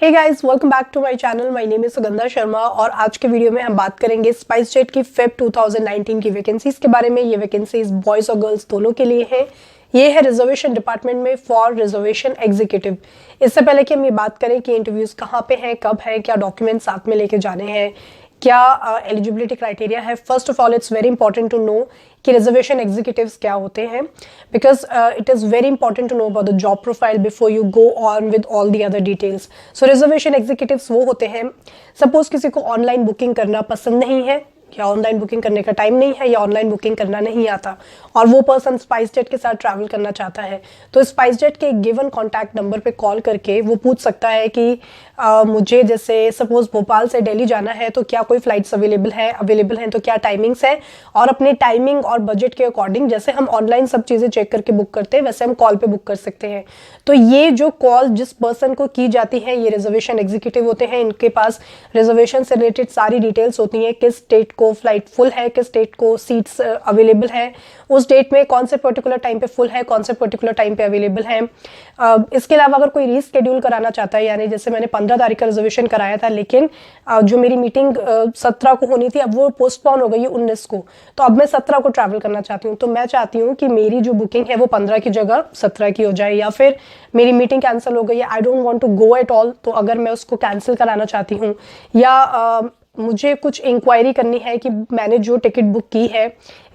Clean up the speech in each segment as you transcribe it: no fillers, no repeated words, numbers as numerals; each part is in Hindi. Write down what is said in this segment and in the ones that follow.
Hey guys, welcome back to my channel. My name is Sugandha Sharma और आज के वीडियो में हम बात करेंगे स्पाइसजेट की फेब 2019 की वैकेंसीज के बारे में। ये वैकेंसीज बॉयज़ और गर्ल्स दोनों के लिए हैं। ये है रिजर्वेशन डिपार्टमेंट में फॉर रिजर्वेशन एग्जीक्यूटिव। इससे पहले कि हम ये बात करें कि इंटरव्यूज़ कहाँ पे हैं, कब हैं, क्या डॉक्यूमेंट साथ में लेके जाने हैं, क्या एलिजिबिलिटी क्राइटेरिया है, first of all it's very important to know कि रिजर्वेशन एग्जीक्यूटिव्स क्या होते हैं, because it is very important to know about the job profile before you go on with all the other details. So reservation executives वो होते हैं, सपोज किसी को ऑनलाइन बुकिंग करना पसंद नहीं है, या ऑनलाइन बुकिंग करने का टाइम नहीं है, या ऑनलाइन बुकिंग करना नहीं आता और वो पर्सन स्पाइसजेट के साथ ट्रैवल करना चाहता है, तो स्पाइसजेट के गिवन कॉन्टैक्ट नंबर पे कॉल करके वो पूछ सकता है कि मुझे जैसे सपोज भोपाल से दिल्ली जाना है तो क्या कोई फ्लाइट्स अवेलेबल हैं तो क्या टाइमिंग्स है, और अपने टाइमिंग और बजट के अकॉर्डिंग जैसे हम ऑनलाइन सब चीज़ें चेक करके बुक करते हैं वैसे हम कॉल पे बुक कर सकते हैं। तो ये जो कॉल जिस पर्सन को की जाती है ये रिजर्वेशन एग्जीक्यूटिव होते हैं। इनके पास रिजर्वेशन से रिलेटेड सारी डिटेल्स होती हैं, किस स्टेट को फ्लाइट फुल है, किस स्टेट को सीट्स अवेलेबल है, उस डेट में कौन से पर्टिकुलर टाइम पे फुल है, कौन से पर्टिकुलर टाइम पे अवेलेबल है। इसके अलावा अगर कोई रीस्केड्यूल कराना चाहता है, यानी जैसे मैंने 15 तारीख का रिजर्वेशन कराया था लेकिन जो मेरी मीटिंग 17 को होनी थी अब वो पोस्टपोन हो गई है 19 को, तो अब मैं 17 को ट्रैवल करना चाहती हूँ, तो मैं चाहती हूँ कि मेरी जो बुकिंग है वो 15 की जगह 17 की हो जाए, या फिर मेरी मीटिंग कैंसिल हो गई है, I don't want to go at all, तो अगर मैं उसको कैंसिल कराना चाहती हूँ, या मुझे कुछ इंक्वायरी करनी है कि मैंने जो टिकट बुक की है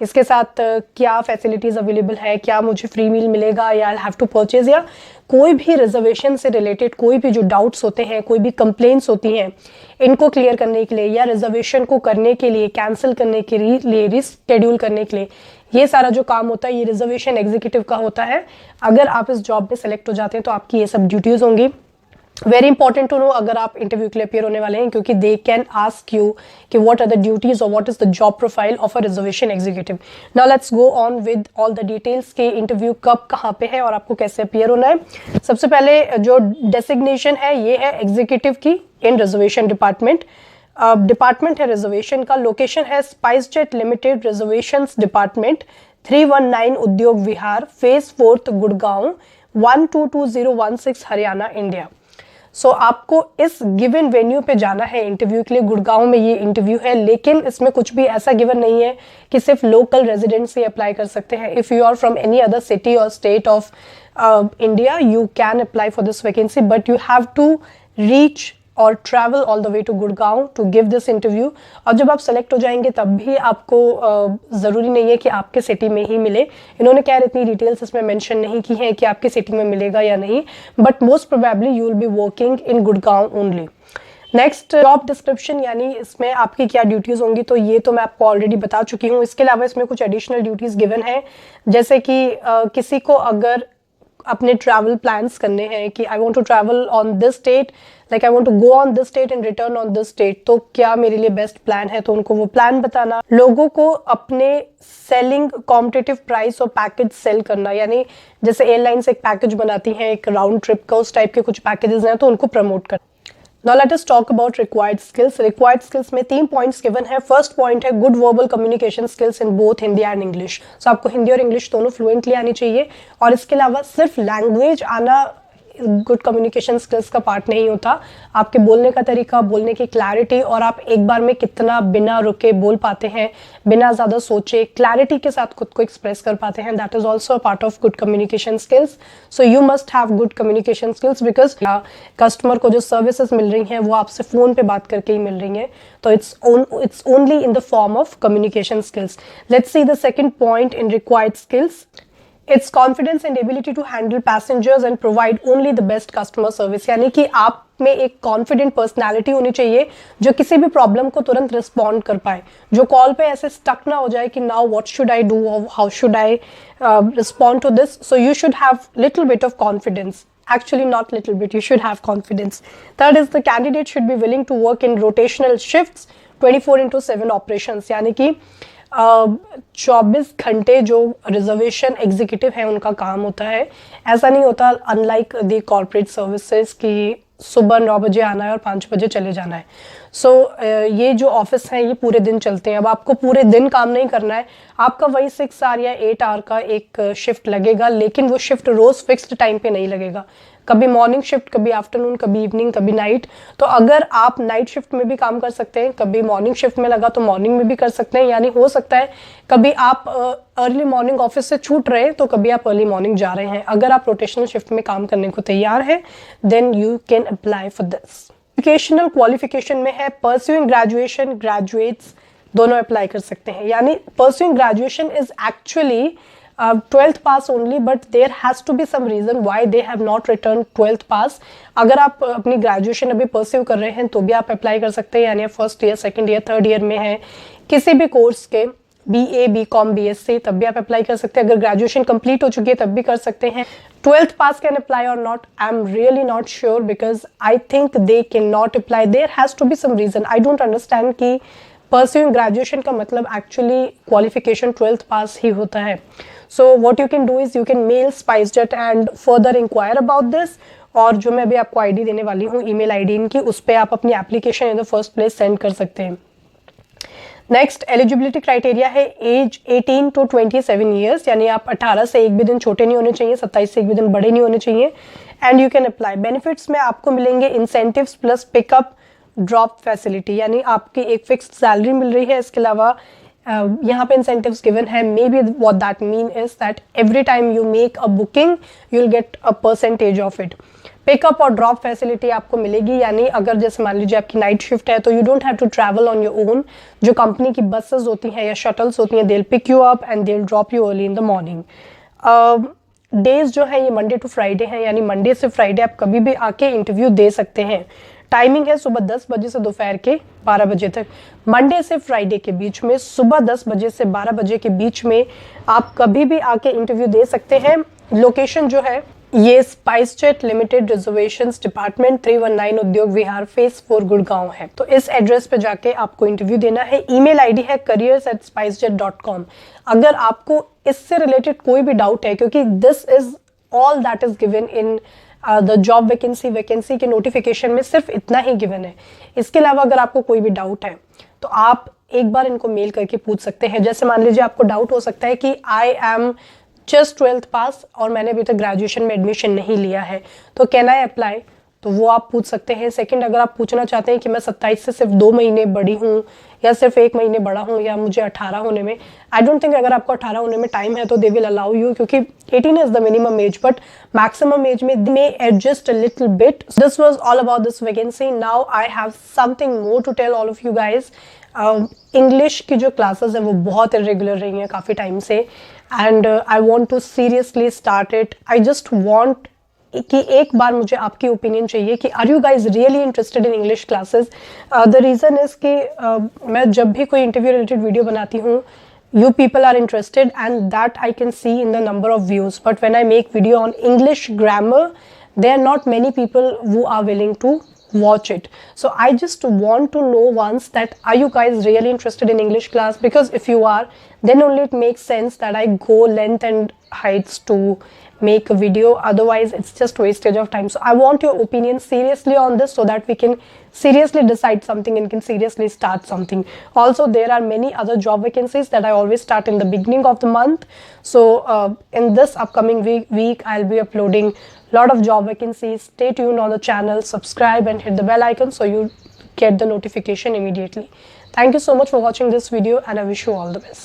इसके साथ क्या फैसिलिटीज़ अवेलेबल है, क्या मुझे फ्री मील मिलेगा या आई हैव टू परचेज, या कोई भी रिजर्वेशन से रिलेटेड कोई भी जो डाउट्स होते हैं, कोई भी कंप्लेंट्स होती हैं, इनको क्लियर करने के लिए या रिजर्वेशन को करने के लिए, कैंसिल करने के लिए, रिस्केड्यूल करने के लिए, ये सारा जो काम होता है ये रिजर्वेशन एग्जीक्यूटिव का होता है। अगर आप इस जॉब में सेलेक्ट हो जाते हैं तो आपकी ये सब ड्यूटीज़ होंगी। वेरी इंपॉर्टेंट टू नो अगर आप इंटरव्यू के लिए अपियर होने वाले हैं, क्योंकि दे कैन आस्क यू कि व्हाट आर द ड्यूटीज और what is the job profile of a reservation executive. Now let's go on with all the details के इंटरव्यू कब कहाँ पे है और आपको कैसे अपियर होना है। सबसे पहले जो डेसिग्नेशन है ये है एग्जीक्यूटिव की इन रिजर्वेशन डिपार्टमेंट। डिपार्टमेंट है रिजर्वेशन का, लोकेशन है स्पाइसजेट लिमिटेड रिजर्वेशन डिपार्टमेंट, 319 उद्योग विहार, फेज 4 गुड़गांव, 122016 हरियाणा, इंडिया। सो आपको इस गिवन वेन्यू पे जाना है इंटरव्यू के लिए। गुड़गांव में ये इंटरव्यू है, लेकिन इसमें कुछ भी ऐसा गिवन नहीं है कि सिर्फ लोकल रेजिडेंट्स ही अप्लाई कर सकते हैं। If you are from any other city और state of India you can apply for this vacancy, but you have to reach और travel all the way to Gurgaon to give this interview. और जब आप सेलेक्ट हो जाएंगे तब भी आपको ज़रूरी नहीं है कि आपके सिटी में ही मिले। इन्होंने क्या इतनी डिटेल्स इसमें मेंशन नहीं की है कि आपके सिटी में मिलेगा या नहीं, but most probably you will be working in Gurgaon only. Next job description, यानी इसमें आपकी क्या ड्यूटीज़ होंगी, तो ये तो मैं आपको ऑलरेडी बता चुकी हूँ। इसके अलावा इसमें कुछ एडिशनल ड्यूटीज़ गिवन है, जैसे कि किसी को अगर अपने ट्रैवल प्लान्स करने हैं कि I want to travel on this state, like I want to go on this state and return on this state, तो क्या मेरे लिए बेस्ट प्लान है, तो उनको वो प्लान बताना। लोगों को अपने सेलिंग कॉम्पिटिटिव प्राइस और पैकेज सेल करना, यानी जैसे एयरलाइंस एक पैकेज बनाती हैं एक राउंड ट्रिप का, उस टाइप के कुछ पैकेजेस हैं तो उनको प्रमोट करना। Now let us talk about required skills. Required skills में 3 पॉइंट्स गिवन है। फर्स्ट पॉइंट है good verbal communication skills in both Hindi and English. So आपको हिंदी और इंग्लिश दोनों फ्लुएंटली आनी चाहिए, और इसके अलावा सिर्फ लैंग्वेज आना गुड कम्युनिकेशन स्किल्स का पार्ट नहीं होता। आपके बोलने का तरीका, बोलने की क्लैरिटी, और आप एक बार में कितना बिना रुके बोल पाते हैं, बिना ज़्यादा सोचे क्लैरिटी के साथ खुद को एक्सप्रेस कर पाते हैं, that is also a part of good communication skills. So you must have good communication skills, because customer को जो सर्विसेज मिल रही हैं वो आपसे फ़ोन पे बात करके ही मिल रही हैं, तो it's only in the form of communication skills. Let's see the second point in required skills. It's confidence and ability to handle passengers and provide only the best customer service, यानी कि आप में एक कॉन्फिडेंट पर्सनालिटी होनी चाहिए जो किसी भी प्रॉब्लम को तुरंत रिस्पॉन्ड कर पाए, जो कॉल पे ऐसे स्टक ना हो जाए कि now what should I do, how should I respond to this. So you should have little bit of confidence, actually not little bit, you should have confidence. Third is the candidate should be willing to work in rotational shifts, 24/7 operations, यानी कि 24 घंटे जो रिजर्वेशन एग्जीक्यूटिव है उनका काम होता है। ऐसा नहीं होता अनलाइक द कॉर्पोरेट सर्विसेज कि सुबह 9 बजे आना है और 5 बजे चले जाना है। सो ये जो ऑफिस हैं ये पूरे दिन चलते हैं। अब आपको पूरे दिन काम नहीं करना है, आपका वही 6 आवर या 8 आवर का एक शिफ्ट लगेगा, लेकिन वो शिफ्ट रोज़ फिक्स्ड टाइम पे नहीं लगेगा। कभी मॉर्निंग शिफ्ट, कभी आफ्टरनून, कभी इवनिंग, कभी नाइट। तो अगर आप नाइट शिफ्ट में भी काम कर सकते हैं, कभी मॉर्निंग शिफ्ट में लगा तो मॉर्निंग में भी कर सकते हैं, यानी हो सकता है कभी आप अर्ली मॉर्निंग ऑफिस से छूट रहे हैं तो कभी आप अर्ली मॉर्निंग जा रहे हैं। अगर आप रोटेशनल शिफ्ट में काम करने को तैयार हैं then you can apply for this. Educational qualification में है परस्यूइंग ग्रेजुएशन, ग्रेजुएट्स दोनों अप्लाई कर सकते हैं। यानी pursuing graduation is actually 12th pass only, but there has to be some reason why they have not return 12th pass. अगर आप अपनी ग्रेजुएशन अभी परस्यू कर रहे हैं तो भी आप अप्लाई कर सकते हैं, यानी first year, second year, third year में है किसी भी कोर्स के, BA, BCom, BSc, तब भी आप अप्लाई कर सकते हैं। अगर ग्रेजुएशन कंप्लीट हो चुकी है तब भी कर सकते हैं। 12th पास कैन अप्लाई और not, I am really not sure because I think they can not apply, there has to be some reason. I don't understand कि परस्यूइंग ग्रेजुएशन का मतलब एक्चुअली क्वालिफिकेशन 12th पास ही होता है। So what you can do is you can mail SpiceJet and further enquire about this, और जो मैं अभी आपको आईडी देने वाली हूँ, ईमेल आईडी इनकी, उस पर आप अपनी application in the first place send कर सकते हैं। नेक्स्ट एलिजिबिलिटी क्राइटेरिया है एज 18 to 27 ईयर्स, यानी आप 18 से एक भी दिन छोटे नहीं होने चाहिए, 27 से एक भी दिन बड़े नहीं होने चाहिए, and you can apply. Benefits में आपको मिलेंगे incentives plus pickup drop facility, यानी आपकी एक फिक्स्ड सैलरी मिल रही है। इसके अलावा यहाँ पे इंसेंटिव्स गिवन है। May be what that mean is that every time you make a booking you will get a percentage of it. Pickup और ड्रॉप फैसिलिटी आपको मिलेगी, यानी अगर जैसे मान लीजिए आपकी नाइट शिफ्ट है तो you don't have to travel on your own. जो कंपनी की बसेस होती हैं या शटल्स होती हैं, they will pick you up and they will drop you early in the morning. Days जो है ये मंडे टू फ्राइडे हैं, यानी मंडे से फ्राइडे आप कभी भी आके इंटरव्यू दे सकते हैं। टाइमिंग है सुबह 10 बजे से दोपहर के 12 बजे तक। मंडे से फ्राइडे के बीच में सुबह 10 बजे से 12 बजे के बीच में आप कभी भी आके इंटरव्यू दे सकते हैं। लोकेशन जो है ये स्पाइसजेट लिमिटेड रिजर्वेशंस डिपार्टमेंट 319 उद्योग विहार फेज 4 गुड़गांव है। तो इस एड्रेस पे जाके आपको इंटरव्यू देना है। ईमेल आईडी है careers@spicejet.com। अगर आपको इससे रिलेटेड कोई भी डाउट है, क्योंकि this is all that is given in the job vacancy के नोटिफिकेशन में सिर्फ इतना ही गिवन है। इसके अलावा अगर आपको कोई भी डाउट है तो आप एक बार इनको मेल करके पूछ सकते हैं। जैसे मान लीजिए आपको डाउट हो सकता है कि आई एम जस्ट 12th पास और मैंने अभी तक ग्रेजुएशन में एडमिशन नहीं लिया है, तो कैन आई अप्लाई, तो वो आप पूछ सकते हैं। सेकंड, अगर आप पूछना चाहते हैं कि मैं 27 से सिर्फ 2 महीने बड़ी हूँ या सिर्फ 1 महीने बड़ा हूँ या मुझे 18 होने में, आई डोंट थिंक अगर आपको 18 होने में टाइम है तो दे विल अलाउ यू, क्योंकि 18 is the minimum age, but maximum age में may adjust a little bit. This was all about this vacancy. Now I have something more to tell all of you guys. English की जो क्लासेस है वो बहुत इरेगुलर रही हैं काफ़ी टाइम से, and I want to seriously start it. I just want कि एक बार मुझे आपकी ओपिनियन चाहिए कि are you guys really interested in English classes. The reason is कि मैं जब भी कोई इंटरव्यू रिलेटेड वीडियो बनाती हूँ, you people are interested and that I can see in the number of views, but when I make video on English grammar, there are not many people who are willing to watch it. So I just want to know once that are you guys really interested in English class, because if you are, then only it makes sense that I go length and heights to make a video, otherwise it's just wastage of time. So I want your opinion seriously on this so that we can seriously decide something and can seriously start something. Also, there are many other job vacancies that I always start in the beginning of the month. So in this upcoming week I'll be uploading lot of job vacancies. Stay tuned on the channel, subscribe and hit the bell icon so you get the notification immediately. Thank you so much for watching this video and I wish you all the best.